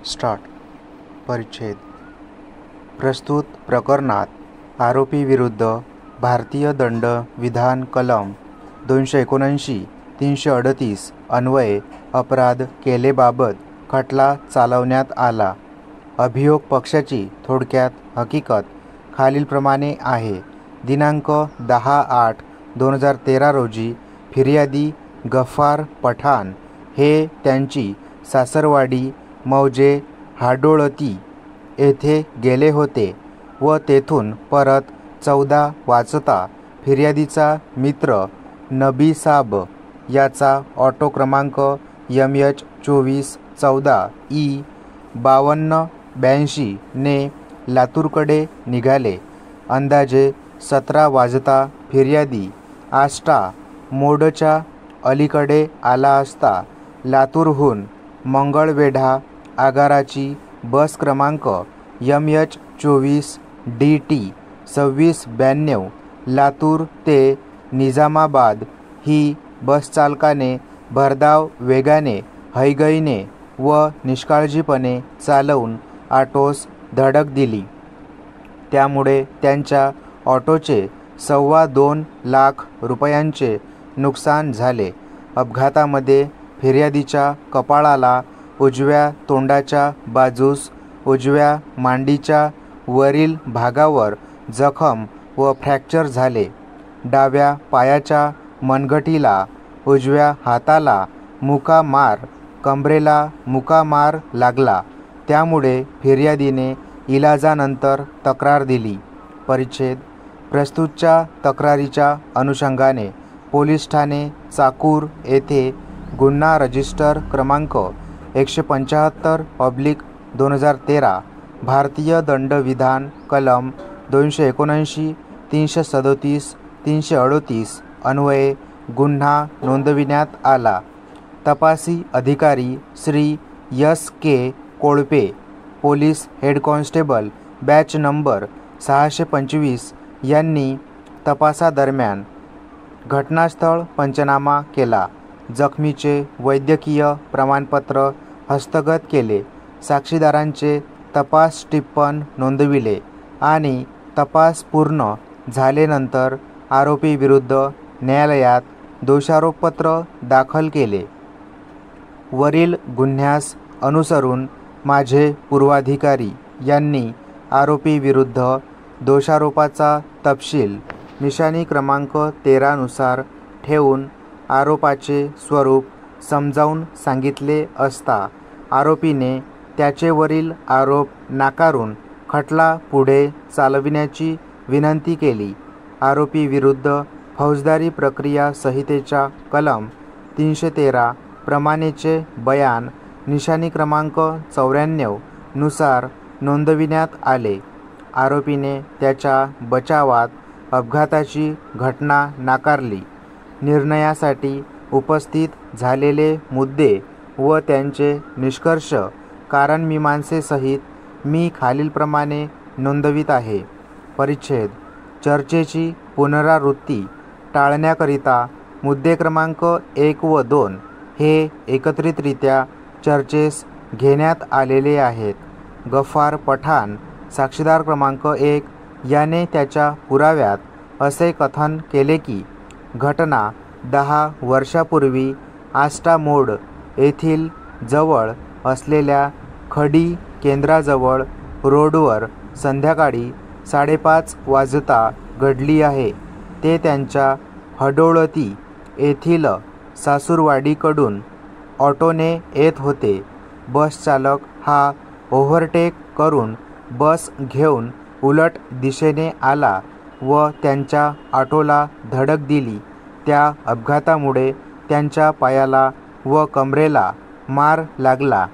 Start. परिच्छेद. प्रस्तुत प्रकरणात आरोपी विरुद्ध भारतीय दंड विधान कलम 279, 338 अन्वये अपराध केलेबाबत खटला चालवण्यात आला. अभियोग पक्षाची थोडक्यात हकीकत खालीलप्रमाणे आहे. दिनांक 10/8/2013 रोजी फिर्यादी गफ्फार पठाण हे त्यांची सासरवाडी मौजे हाडोळती येथे गेले होते व तेथून परत 14 वाजता फिर्यादीचा मित्र नबी साब याचा ऑटो क्रमांक MH2414E5282 ने लातूरकडे निघाले. अंदाजे 17 वाजता फिर्यादी आष्टा मोडच्या अलीकडे आला असता लातूरहून मंगळवेढा आगाराची बस क्रमांक MH24DT 2692 लातूर ते निजामाबाद ही बसचालकाने भरधाव वेगाने, हयगईने व निष्काळजीपणे चालवून ऑटोस धडक दिली. त्यामुळे त्यांच्या ऑटोचे 2.25 लाख रुपयांचे नुकसान झाले. अपघातामध्ये फिर्यादीच्या कपाळाला, उजव्या तोंडाच्या बाजूस, उजव्या मांडीच्या वरील भागावर जखम व फ्रॅक्चर झाले. डाव्या पायाच्या मनगटीला, उजव्या हाताला मुका मार, कंबरेला मुका मार लागला. त्यामुळे फिर्यादीने इलाजानंतर तक्रार दिली. परिच्छेद. प्रस्तुतच्या तक्रारीच्या अनुषंगाने पोलीस ठाणे चाकूर येथे गुन्हा रजिस्टर क्रमांक 175/2013 भारतीय दंडविधान कलम 279, 337, 338 अन्वये गुन्हा नोंदविण्यात आला. तपासी अधिकारी Shri S.K. Kolpe, police head constable batch number 625 यांनी तपासादरम्यान घटनास्थळ पंचनामा केला. जखमीचे वैद्यकीय प्रमाणपत्र हस्तगत केले. साक्षीदारांचे तपास टिप्पण नोंदविले आणि तपास पूर्ण झाल्यानंतर आरोपी विरुद्ध न्यायालयात दोषारोपपत्र दाखल केले. वरील गुन्ह्यास अनुसरून माझे पूर्वाधिकारी यांनी आरोपी विरुद्ध दोषारोपाचा तपशील निशाणी क्रमांक 13 नुसार ठेवून आरोपाचे स्वरूप समजावून सांगितले असता आरोपीने त्याचेवरील आरोप नाकारून खटला पुढे चालविण्याची विनंती केली. आरोपी विरुद्ध फौजदारी प्रक्रिया संहितेच्या कलम 313 प्रमाणेचे बयान निशाणी क्रमांक 94 नुसार नोंदविण्यात आले. आरोपीने त्याच्या बचावात अपघाताची घटना नाकारली. निर्णयासाठी उपस्थित झालेले मुद्दे व त्यांचे निष्कर्ष कारणमीमांसेसहित मी खालीलप्रमाणे नोंदवित आहे. परिच्छेद. चर्चेची पुनरावृत्ती टाळण्याकरिता मुद्दे क्रमांक 1 व 2 हे एकत्रितरित्या चर्चेस घेण्यात आलेले आहेत. गफ्फार पठाण साक्षीदार क्रमांक 1 याने त्याच्या पुराव्यात असे कथन केले की घटना 10 वर्षापूर्वी आष्टा मोड येथील जवळ असलेल्या खडी केंद्राजवळ रोडवर संध्याकाळी 5:30 वाजता घडली आहे. ते त्यांच्या हडोळती येथील सासूरवाडीकडून ऑटोने येत होते. बसचालक हा ओव्हरटेक करून बस घेऊन उलट दिशेने आला व त्यांच्या ऑटोला धडक दिली. त्या अपघातामुळे त्यांच्या पायाला व कंबरेला मार लागला.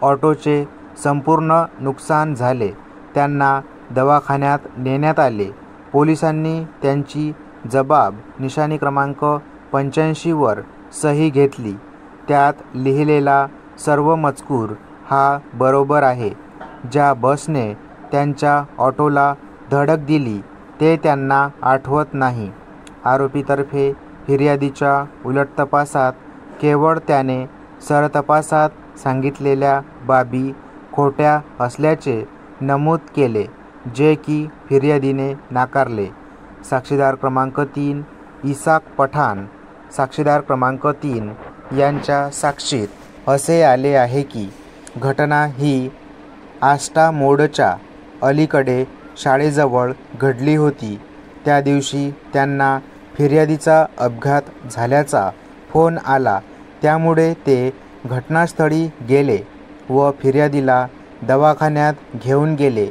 ऑटोचे संपूर्ण नुकसान झाले. त्यांना दवाखान्यात नेण्यात आले. पोलिसांनी त्यांची जबाब निशाणी क्रमांक 85 वर सही घेतली. त्यात लिहिलेला सर्व मजकूर हा बरोबर आहे. ज्या बसने त्यांच्या ऑटोला धडक दिली ते त्यांना आठवत नाही. आरोपीतर्फे फिर्यादीच्या उलट तपासात केवळ त्याने सरतपासात सांगितलेल्या बाबी खोट्या असल्याचे नमूद केले, जे की फिर्यादीने नाकारले. साक्षीदार क्रमांक 3 इसाक पठाण. साक्षीदार क्रमांक 3 यांच्या साक्षीत असे आले आहे की घटना ही आष्टा मोडच्या अलीकडे शाळेजवळ घडली होती. त्या दिवशी त्यांना फिर्यादीचा अपघात झाल्याचा फोन आला, त्यामुळे ते घटनास्थळी गेले व फिर्यादीला दवाखान्यात घेऊन गेले.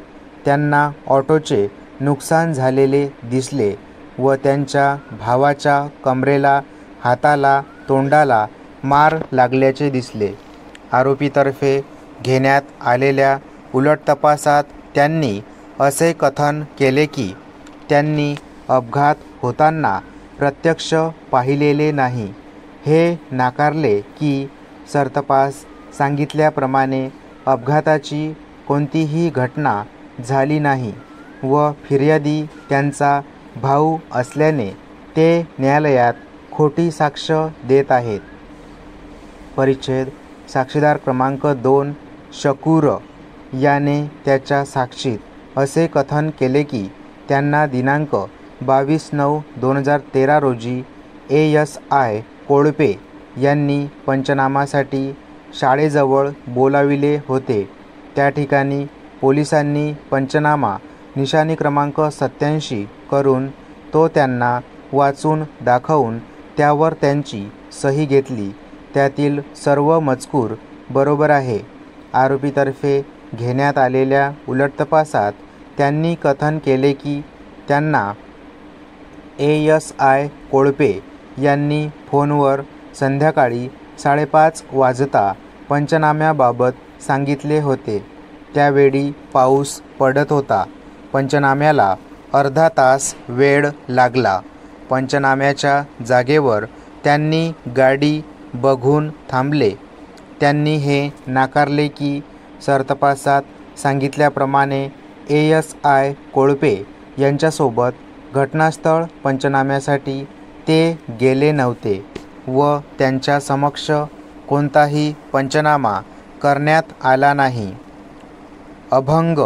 त्यांना ऑटोचे नुकसान झालेले दिसले व त्यांच्या भावाच्या कमरेला, हाताला, तोंडाला मार लागल्याचे दिसले. आरोपीतर्फे घेण्यात आलेल्या उलट तपासात त्यांनी असे कथन केले की त्यांनी अपघात होताना प्रत्यक्ष पाहिलेले नाही. हे नाकारले की सरतपास सांगितल्याप्रमाणे अपघाताची कोणतीही घटना झाली नाही व फिर्यादी त्यांचा भाऊ असल्याने ते न्यायालयात खोटी साक्ष देत आहेत. परिच्छेद. साक्षीदार क्रमांक 2 शकूर याने त्याच्या साक्षीत असे कथन केले की त्यांना दिनांक 22/9/2013 रोजी ASI कोळपे यांनी पंचनामासाठी शाळेजवळ बोलाविले होते. त्या ठिकाणी पोलिसांनी पंचनामा निशाणी क्रमांक 87 करून तो त्यांना वाचून दाखवून त्यावर त्यांची सही घेतली. त्यातील सर्व मजकूर बरोबर आहे. आरोपीतर्फे घेण्यात आलेल्या उलट तपासात त्यांनी कथन केले की त्यांना ASI कोळपे यांनी फोनवर संध्याकाळी 5:30 वाजता पंचनाम्याबाबत सांगितले होते. त्यावेळी पाऊस पडत होता. पंचनाम्याला अर्धा तास वेळ लागला. पंचनाम्याच्या जागेवर त्यांनी गाडी बघून थांबले. त्यांनी हे नाकारले की सरतपासात सांगितल्याप्रमाणे ASI कोळपे यांच्यासोबत घटनास्थळ पंचनाम्यासाठी ते गेले नव्हते व त्यांच्या समक्ष कोणताही पंचनामा करण्यात आला नाही. अभंग.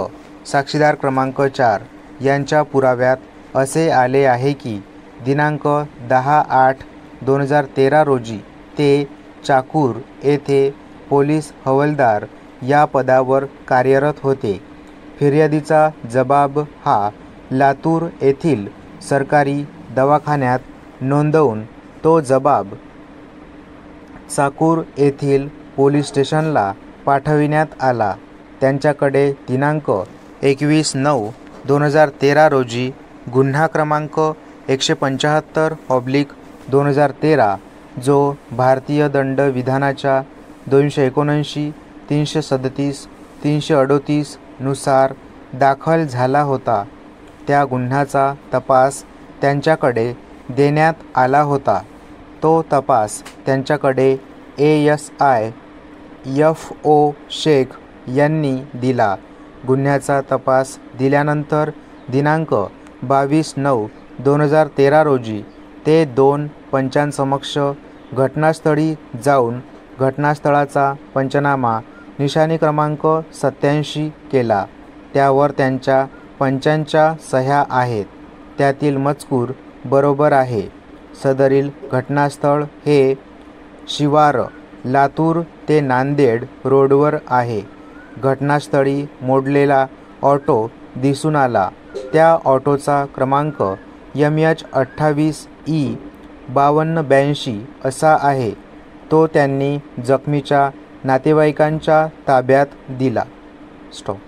साक्षीदार क्रमांक 4 यांच्या पुराव्यात असे आले आहे की दिनांक 10/8/2013 रोजी ते चाकूर येथे पोलीस हवालदार या पदावर कार्यरत होते. फिर्यादीचा जबाब हा लातूर येथील सरकारी दवाखान्यात नोंदवून तो जबाब चाकूर येथील पोलीस स्टेशनला पाठविण्यात आला. त्यांच्याकडे दिनांक 21/9/2013 रोजी गुन्हा क्रमांक 175/2013 जो भारतीय दंड विधानाच्या 279, 337, 338 नुसार दाखल झाला होता. त्या गुन्ह्याचा तपास त्यांच्याकडे देण्यात आला होता. तो तपास त्यांच्याकडे ASI FO शेख यांनी दिला. गुन्ह्याचा तपास दिल्यानंतर दिनांक 22/9/2013 रोजी ते 2 पंचांसमक्ष घटनास्थळी जाऊन घटनास्थळाचा पंचनामा निशाणी क्रमांक 87 केला. त्यावर त्यांच्या पंचांच्या सह्या आहेत. त्यातील मजकूर बरोबर आहे. सदरील घटनास्थळ हे शिवार लातूर ते नांदेड रोडवर आहे. घटनास्थळी मोडलेला ऑटो दिसून आला. त्या ऑटोचा क्रमांक MH28E5282 असा आहे. तो त्यांनी जखमीच्या नातेवाईकांच्या ताब्यात दिला. स्टॉप.